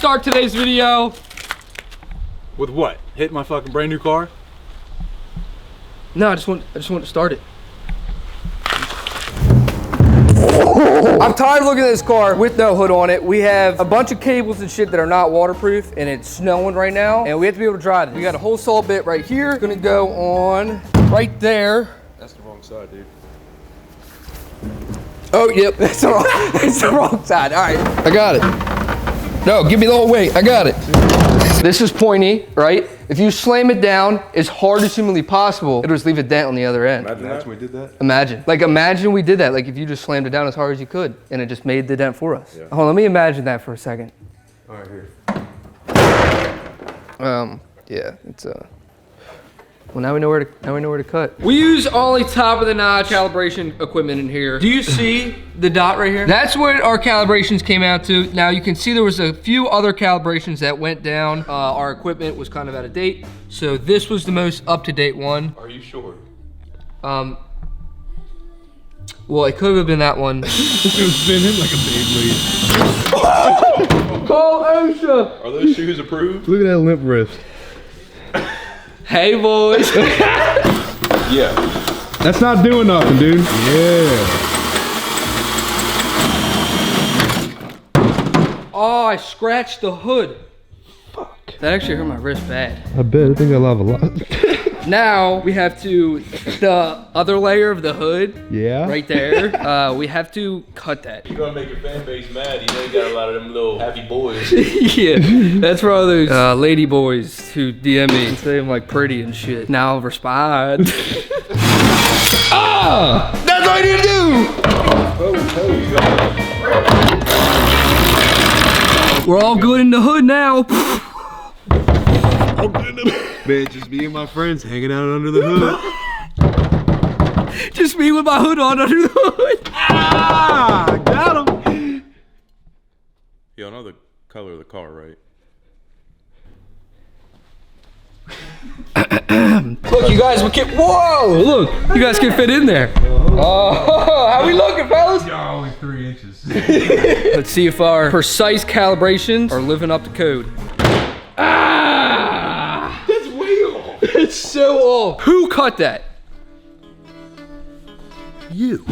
start today's video. With what? Hit my fucking brand new car? No, I just want to start it. I'm tired of looking at this car with no hood on it. We have a bunch of cables and shit that are not waterproof, and it's snowing right now, and we have to be able to drive it. We got a whole saw bit right here. It's gonna go on right there. That's the wrong side, dude. Oh, yep, that's the wrong, it's the wrong side. All right, I got it. No, give me the whole weight, I got it. This is pointy, right? If you slam it down as hard as humanly possible, it'll just leave a dent on the other end. Imagine we did that. Imagine we did that. Like if you just slammed it down as hard as you could and it just made the dent for us. Yeah. Hold on, let me imagine that for a second. All right, here. Yeah, it's well, now we know where to cut. We use only top of the notch calibration equipment in here. Do you see the dot right here? That's what our calibrations came out to. Now you can see there was a few other calibrations that went down. Our equipment was kind of out of date. So this was the most up-to-date one. Are you sure? Well, it could have been that one. It was spinning like a Beyblade. Call OSHA. Are those shoes approved? Look at that limp wrist. Hey, boys. Yeah. That's not doing nothing, dude. Yeah. Oh, I scratched the hood. Fuck. That actually hurt my wrist bad. I bet. I think I love a lot. Now we have to, the other layer of the hood, Yeah. right there, we have to cut that. You're gonna make your fan base mad. You know you got a lot of them little happy boys. Yeah, that's for all those lady boys who DM me and say I'm like pretty and shit. Now I'll respond. Ah! That's what I need to do! We're all good in the hood now. Man, just me and my friends hanging out under the hood. Just me with my hood on under the hood. Ah! Got him! You know the color of the car, right? Look, you guys, whoa! Look, you guys can fit in there. Oh, how we looking, fellas? Y'all only 3 inches. Let's see if our precise calibrations are living up to code. Ah! That's way off. It's so off. Who cut that? You.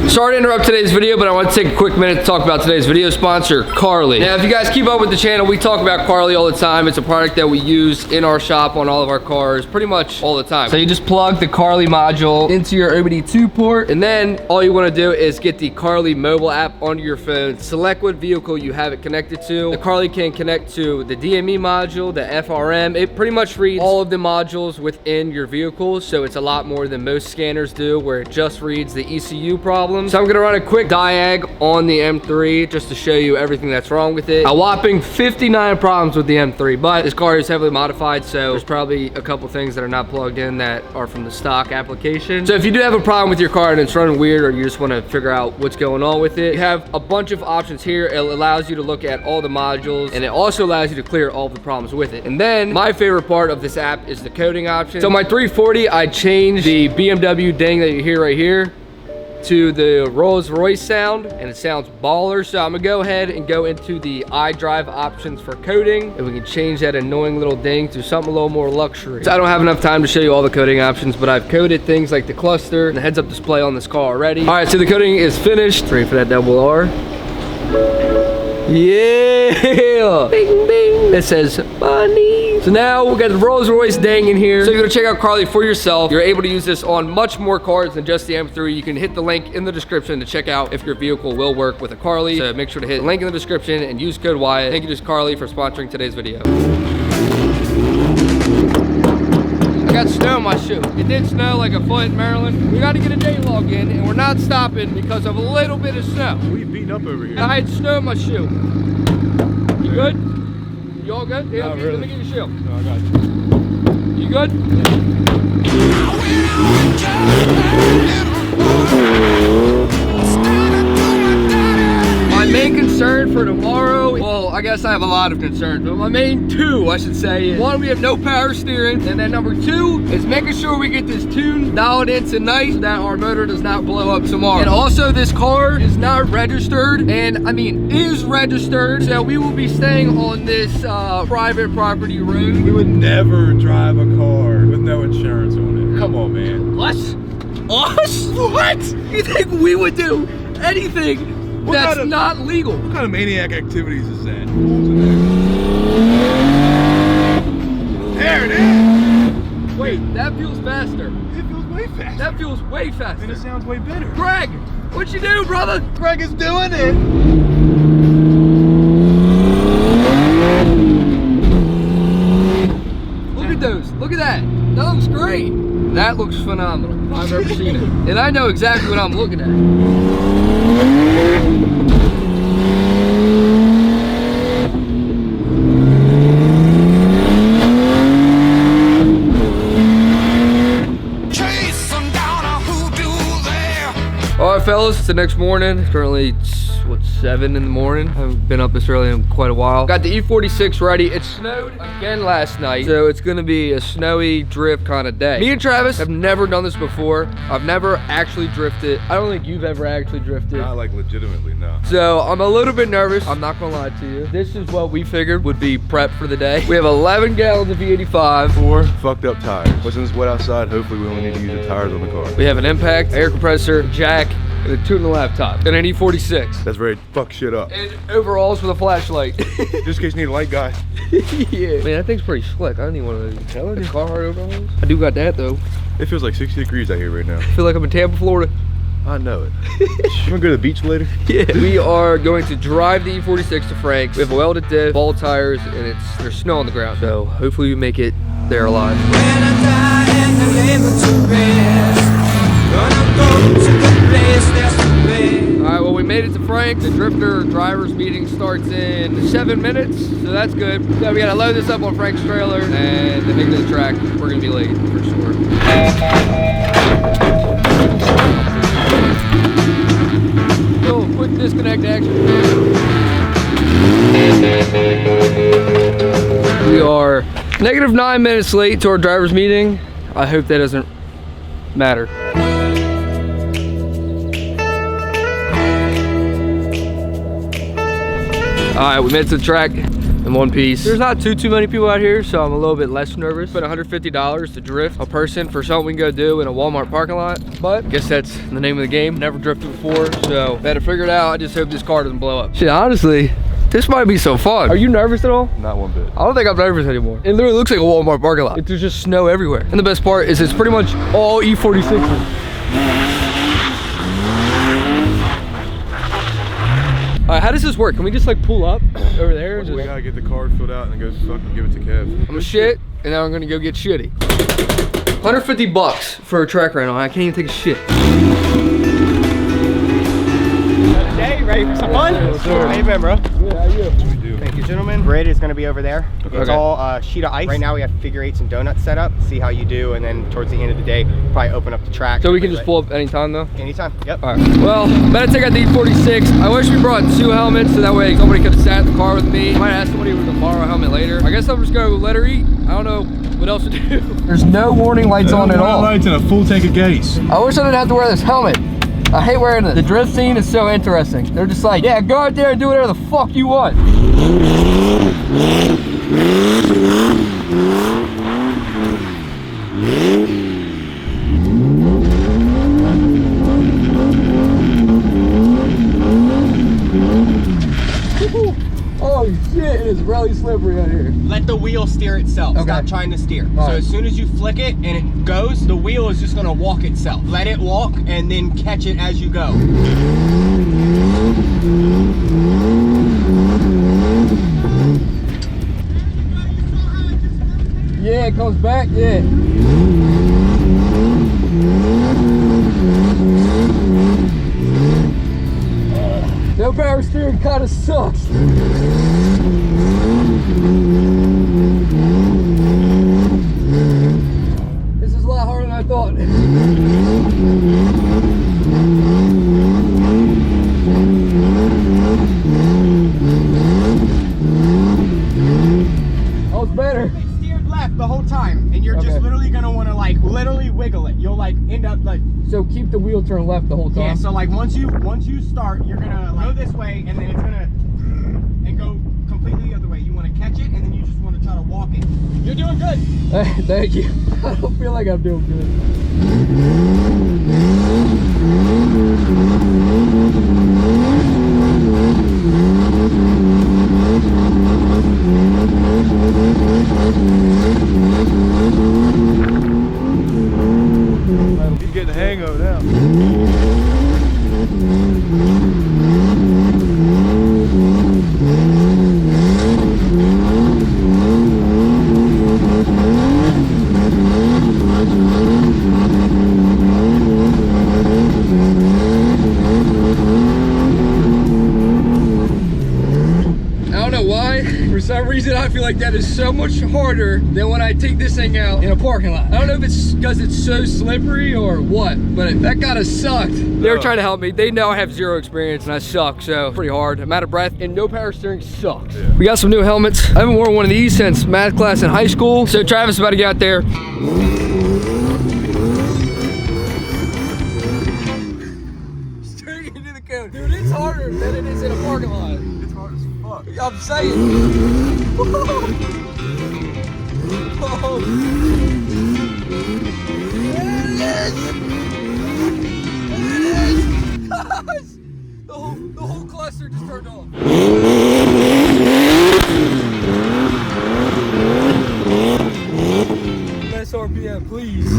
Sorry to interrupt today's video, but I want to take a quick minute to talk about today's video sponsor, Carly. Now, if you guys keep up with the channel, we talk about Carly all the time. It's a product that we use in our shop on all of our cars pretty much all the time. So you just plug the Carly module into your OBD2 port, and then all you want to do is get the Carly mobile app onto your phone. Select what vehicle you have it connected to. The Carly can connect to the DME module, the FRM. It pretty much reads all of the modules within your vehicle, so it's a lot more than most scanners do, where it just reads the ECU problems. So I'm gonna run a quick diag on the M3 just to show you everything that's wrong with it. A whopping 59 problems with the M3, but this car is heavily modified, so there's probably a couple things that are not plugged in that are from the stock application. So if you do have a problem with your car and it's running weird, or you just wanna figure out what's going on with it, you have a bunch of options here. It allows you to look at all the modules, and it also allows you to clear all the problems with it. And then my favorite part of this app is the coding option. So my 340, I changed the BMW ding that you hear right here to the Rolls-Royce sound, and it sounds baller. So I'm gonna go ahead and go into the iDrive options for coding, and we can change that annoying little ding to something a little more luxury. So I don't have enough time to show you all the coding options, but I've coded things like the cluster and the heads-up display on this car already. All right, so the coding is finished. Ready for that double R. Yeah! Bing, bing. It says money. So now we got the Rolls-Royce dang in here. So you're gonna check out Carly for yourself. You're able to use this on much more cars than just the M3. You can hit the link in the description to check out if your vehicle will work with a Carly. So make sure to hit the link in the description and use code Wyatt. Thank you to Carly for sponsoring today's video. I got snow in my shoe. It did snow like a foot in Maryland. We got to get a day log in, and we're not stopping because of a little bit of snow. We beating up over here. I had snow in my shoe. You good? You all good? Yeah, Not let really. me get your shoe. No, I got you. You good? My main main concern for tomorrow, well, I guess I have a lot of concerns, but my main two, I should say, is one, we have no power steering, and then number two is making sure we get this tune dialed in tonight so that our motor does not blow up tomorrow. And also, this car is not registered, and I mean is registered, so we will be staying on this private property road. We would never drive a car with no insurance on it. Come on, man. Us? Us? What? You think we would do anything that's not legal? What kind of maniac activities is that? There it is. Wait, that feels faster. It feels way faster. That feels way And it faster. sounds way better. Greg, what you do, brother? Greg is doing it. Look at those. Look at that. That looks great. That looks phenomenal. I've ever seen it. And I know exactly what I'm looking at. All right, fellas, it's the next morning. Currently, it's, what, 7 in the morning. I haven't been up this early in quite a while. Got the E46 ready. It snowed again last night, so it's gonna be a snowy drift kind of day. Me and Travis have never done this before. I've never actually drifted. I don't think you've ever actually drifted. Not like legitimately, no. So I'm a little bit nervous. I'm not gonna lie to you. This is what we figured would be prep for the day. We have 11 gallons of E85. 4 fucked up tires. But since it's wet outside, hopefully we only need to use the tires on the car. We have an impact, air compressor, jack, and a tune the laptop, and an E46. That's very fuck shit up. And overalls with a flashlight. Just in case you need a light guy. Yeah. Man, that thing's pretty slick. I don't even want to tell it. Carhartt overalls. I do got that though. It feels like 60 degrees out here right now. I feel like I'm in Tampa, Florida. I know it. You wanna go to the beach later? Yeah. We are going to drive the E46 to Frank's. We have a welded diff, ball tires, and there's snow on the ground. So hopefully we make it there alive. When I die and I lay to rest, gonna go to the place that's the best. All right, well, we made it to Frank's. The drifter drivers meeting starts in 7 minutes, so that's good. So we gotta load this up on Frank's trailer and then make it to the track. We're gonna be late for sure. So, quick disconnect action. We are negative 9 minutes late to our driver's meeting. I hope that doesn't matter. All right, we made it to the track in one piece. There's not too many people out here, so I'm a little bit less nervous. Spent $150 to drift a person for something we can go do in a Walmart parking lot. But I guess that's the name of the game. Never drifted before, so had to figure it out. I just hope this car doesn't blow up. Shit, honestly, this might be so fun. Are you nervous at all? Not one bit. I don't think I'm nervous anymore. It literally looks like a Walmart parking lot. There's just snow everywhere. And the best part is it's pretty much all E46s. How does this work? Can we just like pull up over there? And We just... gotta get the card filled out and then go fucking give it to Kev. I'm gonna shit, and now I'm gonna go get shitty. 150 bucks for a track rental. I can't even take a shit. Hey, ready for some fun? How you been, bro? Good, how you? Thank you, gentlemen. Grid is going to be over there. It's Okay. all sheet of ice. Right now we have figure eights and donuts set up. See how you do, and then towards the end of the day, probably open up the track. So we can just pull up anytime though? Anytime, yep. All right. Well, better take out the E46. I wish we brought 2 helmets so that way somebody could have sat in the car with me. I might ask somebody to borrow a helmet later. I guess I'm just gonna let her eat. I don't know what else to do. There's no warning lights on at all. Lights and a full tank of gas. I wish I didn't have to wear this helmet. I hate wearing it. The drift scene is so interesting. They're just like, yeah, go out there and do whatever the fuck you want. Oh shit, it is really slippery out here. Let the wheel steer itself. Okay. Stop trying to steer. All So right. as soon as you flick it and it goes, the wheel is just going to walk itself. Let it walk and then catch it as you go. Yeah, it comes back, yeah. No power steering kind of sucks. This is a lot harder than I thought. end up like. So keep the wheel turned left the whole time. Yeah. So like once you start, you're gonna like, go this way, and then it's gonna and go completely the other way. You want to catch it, and then you just want to try to walk it. You're doing good. Thank you. I don't feel like I'm doing good. He's getting the hang of it now. I don't know why. For some reason, I feel like that is so much harder than when I take this thing out in a parking lot. I don't know if it's because it's so slippery or what, but that gotta sucked. They were trying to help me. They know I have zero experience and I suck, so pretty hard. I'm out of breath and no power steering sucks. Yeah. We got some new helmets. I haven't worn one of these since math class in high school. So Travis is about to get out there. Straight into the cone. Dude, it's harder than it is in a parking lot. It's hard as fuck. I'm saying. Oh. There it is. Gosh. The whole cluster just turned off. Less RPM, please.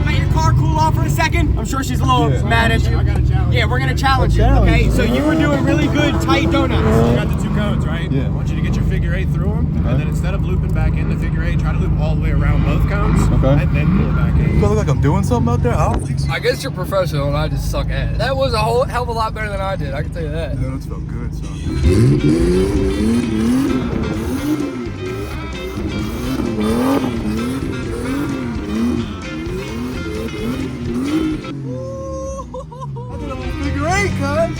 Let your car cool off for a second. I'm sure she's a little mad at you. I got a challenge. Yeah, we're gonna challenge you. Okay, so you were doing really good tight donuts. You got the two cones, right? Yeah. I want you to get your figure eight through them, and then instead of looping back in the figure eight, try to loop all the way around both cones, and then pull it back in. Do I look like I'm doing something out there? I don't think so. I guess you're professional and I just suck ass. That was a whole hell of a lot better than I did, I can tell you that. Yeah, that felt good, son. Figure eight, cuz.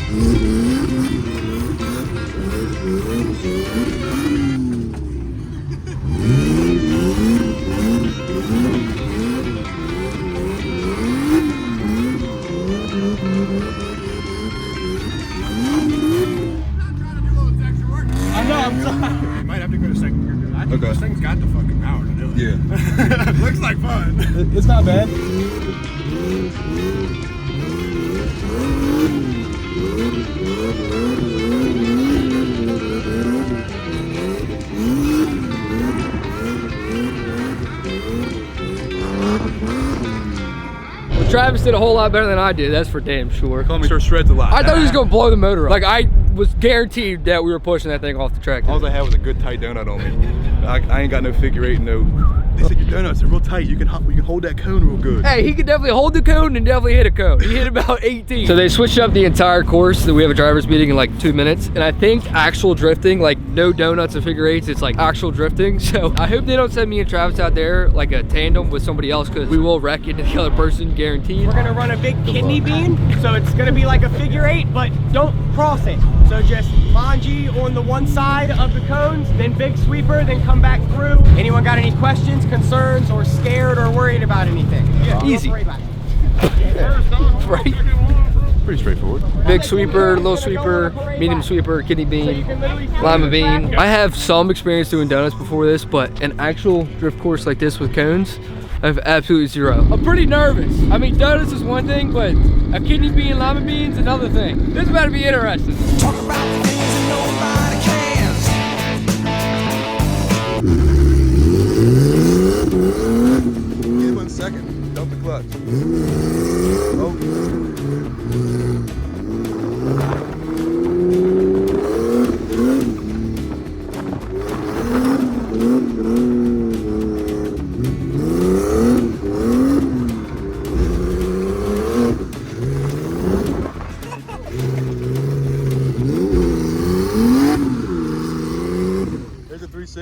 I know, I'm sorry. You might have to go to second gear. I think Okay. this thing's got the fucking power to do it. Yeah. Looks like fun. It's not bad. Travis did a whole lot better than I did, that's for damn sure. Call me sure shreds a lot. I thought he was gonna blow the motor up. Like I was guaranteed that we were pushing that thing off the track. All I had was a good tight donut on me. I ain't got no figure eight, no. They said your donuts are real tight. You can hold that cone real good. Hey, he could definitely hold the cone and definitely hit a cone. He hit about 18. So they switched up the entire course. So we have a driver's meeting in like 2 minutes. And I think actual drifting, like no donuts and figure eights, it's like actual drifting. So I hope they don't send me and Travis out there like a tandem with somebody else because we will wreck into the other person, guaranteed. We're gonna run a big kidney bean, so it's gonna be like a figure eight, but don't cross it. So just bungee on the one side of the cones, then big sweeper, then come back through. Anyone got any questions, concerns, or scared or worried about anything? Yeah, easy. Don't worry about it. Right? Pretty straightforward. Big sweeper, little sweeper, medium sweeper, kidney bean, lima bean. I have some experience doing donuts before this, but an actual drift course like this with cones, I have absolutely zero. I'm pretty nervous. I mean, donuts is one thing, but a kidney bean, lima bean's another thing. This is about to be interesting. Talk about the things that nobody cares. Give it 1 second. Dump the clutch. Oh.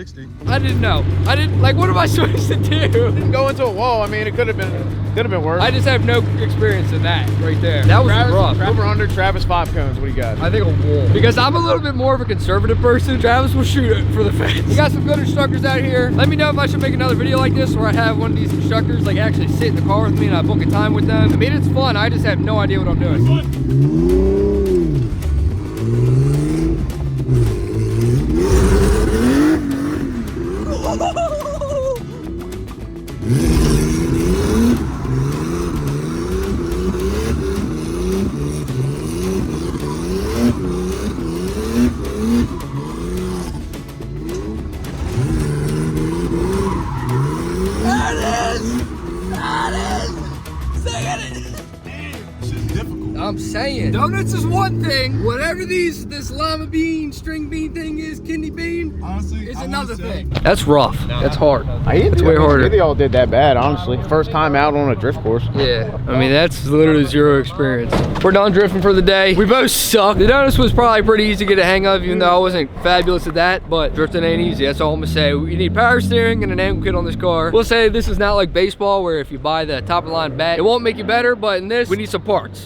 60. I didn't know. I didn't, like, what am I supposed to do? Go into a wall. I mean, it could have been worse. I just have no experience in that right there. That was rough. Over 100, Travis 5 cones. What do you got? I think a wall. Because I'm a little bit more of a conservative person. Travis will shoot it for the fence. We got some good instructors out here. Let me know if I should make another video like this where I have one of these instructors like actually sit in the car with me and I book a time with them. I mean, it's fun. I just have no idea what I'm doing. I'm saying, donuts is one thing. Whatever this lima bean, string bean thing is, kidney bean, Honestly, is another thing. That's rough. That's hard. It's way harder. They all did that bad, honestly. First time out on a drift course. Yeah, I mean, that's literally zero experience. We're done drifting for the day. We both suck. The donuts was probably pretty easy to get a hang of, even though I wasn't fabulous at that, but drifting ain't easy. That's all I'm gonna say. You need power steering and an angle kit on this car. We'll say this is not like baseball, where if you buy the top of the line bat, it won't make you better, but in this, we need some parts.